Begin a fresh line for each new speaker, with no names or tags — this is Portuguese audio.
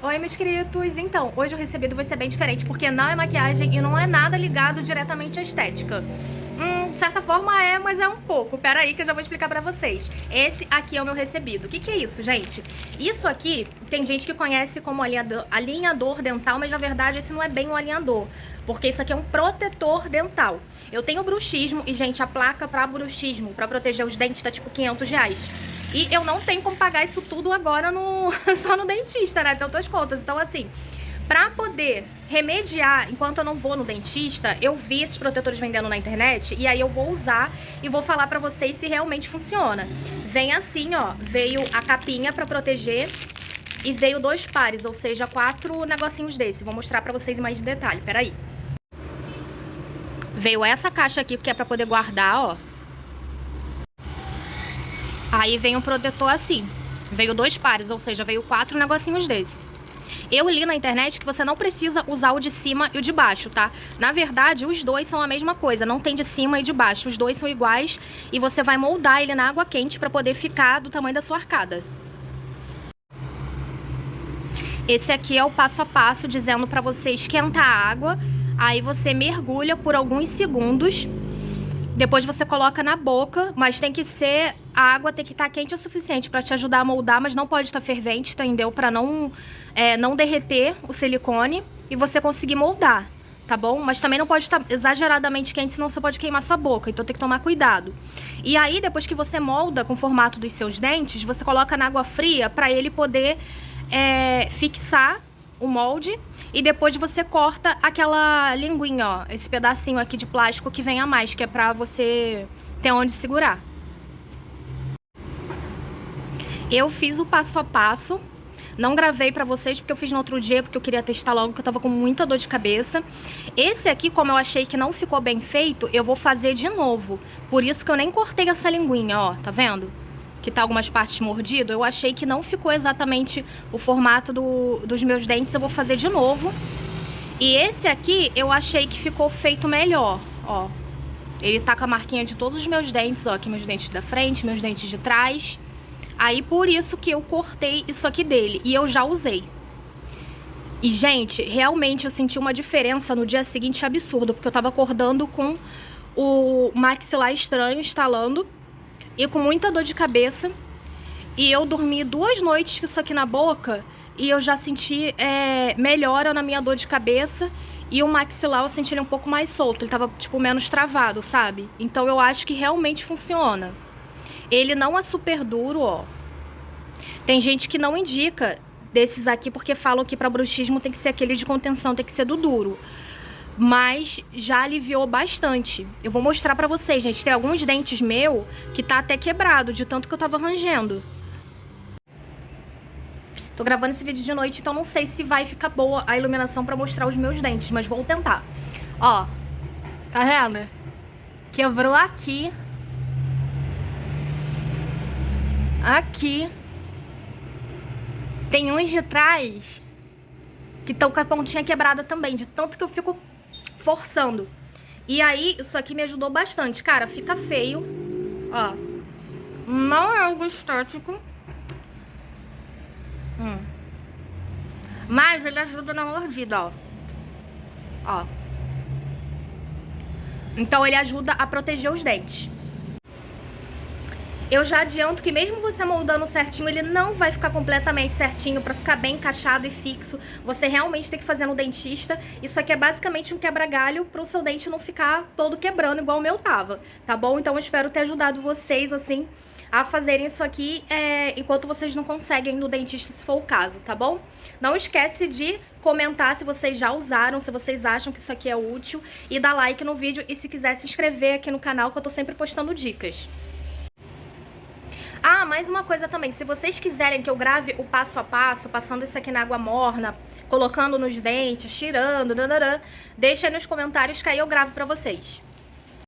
Oi, meus queridos. Então, hoje o recebido vai ser bem diferente, porque não é maquiagem e não é nada ligado diretamente à estética. De certa forma é, mas é um pouco. Pera aí que eu já vou explicar pra vocês. Esse aqui é o meu recebido. O que é isso, gente? Isso aqui, tem gente que conhece como alinhador dental, mas na verdade esse não é bem um alinhador, porque isso aqui é um protetor dental. Eu tenho bruxismo e, gente, a placa pra bruxismo, pra proteger os dentes, tá tipo R$500. E eu não tenho como pagar isso tudo agora só no dentista, né? Tem outras contas. Então, assim, pra poder remediar, enquanto eu não vou no dentista, eu vi esses protetores vendendo na internet e aí eu vou usar e vou falar pra vocês se realmente funciona. Vem assim, ó, veio a capinha pra proteger e veio 2 pares, ou seja, 4 negocinhos desse. Vou mostrar pra vocês em mais detalhe, peraí. Veio essa caixa aqui, que é pra poder guardar, ó. Aí vem um protetor assim. Veio 2 pares, ou seja, veio 4 negocinhos desse. Eu li na internet que você não precisa usar o de cima e o de baixo, tá? Na verdade, os dois são a mesma coisa, não tem de cima e de baixo. Os dois são iguais e você vai moldar ele na água quente pra poder ficar do tamanho da sua arcada. Esse aqui é o passo a passo dizendo pra você esquentar a água. Aí você mergulha por alguns segundos. Depois você coloca na boca, mas tem que ser... A água tem que estar quente o suficiente pra te ajudar a moldar, mas não pode estar fervente, entendeu? Pra não derreter o silicone e você conseguir moldar, tá bom? Mas também não pode estar exageradamente quente, senão você pode queimar sua boca, então tem que tomar cuidado. E aí, depois que você molda com o formato dos seus dentes, você coloca na água fria pra ele poder fixar o molde, e depois você corta aquela linguinha, ó, esse pedacinho aqui de plástico que vem a mais, que é pra você ter onde segurar. Eu fiz o passo a passo, não gravei pra vocês porque eu fiz no outro dia, porque eu queria testar logo, que eu tava com muita dor de cabeça. Esse aqui, como eu achei que não ficou bem feito, eu vou fazer de novo. Por isso que eu nem cortei essa linguinha, ó, tá vendo? Que tá algumas partes mordido, eu achei que não ficou exatamente o formato dos meus dentes, eu vou fazer de novo. E esse aqui, eu achei que ficou feito melhor, ó. Ele tá com a marquinha de todos os meus dentes, ó, aqui meus dentes da frente, meus dentes de trás. Aí, por isso que eu cortei isso aqui dele, e eu já usei. E, gente, realmente eu senti uma diferença no dia seguinte absurdo, porque eu tava acordando com o maxilar estranho estalando e com muita dor de cabeça, e eu dormi 2 noites com isso aqui na boca e eu já senti melhora na minha dor de cabeça, e o maxilar eu senti ele um pouco mais solto, ele tava tipo menos travado, sabe? Então eu acho que realmente funciona. Ele não é super duro, ó. Tem gente que não indica desses aqui porque falam que pra bruxismo tem que ser aquele de contenção, tem que ser do duro. Mas já aliviou bastante. Eu vou mostrar pra vocês, gente. Tem alguns dentes meus que tá até quebrado, de tanto que eu tava rangendo. Tô gravando esse vídeo de noite, então não sei se vai ficar boa a iluminação pra mostrar os meus dentes, mas vou tentar. Ó, tá vendo? Quebrou aqui. Aqui. Tem uns de trás que estão com a pontinha quebrada também, de tanto que eu fico forçando. E aí, isso aqui me ajudou bastante. Cara, fica feio. Ó. Não é algo estético. Mas ele ajuda na mordida, ó. Ó. Então ele ajuda a proteger os dentes. Eu já adianto que mesmo você moldando certinho, ele não vai ficar completamente certinho pra ficar bem encaixado e fixo. Você realmente tem que fazer no dentista. Isso aqui é basicamente um quebra-galho pro seu dente não ficar todo quebrando igual o meu tava, tá bom? Então eu espero ter ajudado vocês, assim, a fazerem isso aqui enquanto vocês não conseguem ir no dentista, se for o caso, tá bom? Não esquece de comentar se vocês já usaram, se vocês acham que isso aqui é útil, e dar like no vídeo, e se quiser se inscrever aqui no canal, que eu tô sempre postando dicas. Ah, mais uma coisa também, se vocês quiserem que eu grave o passo a passo, passando isso aqui na água morna, colocando nos dentes, tirando, deixa aí nos comentários que aí eu gravo pra vocês.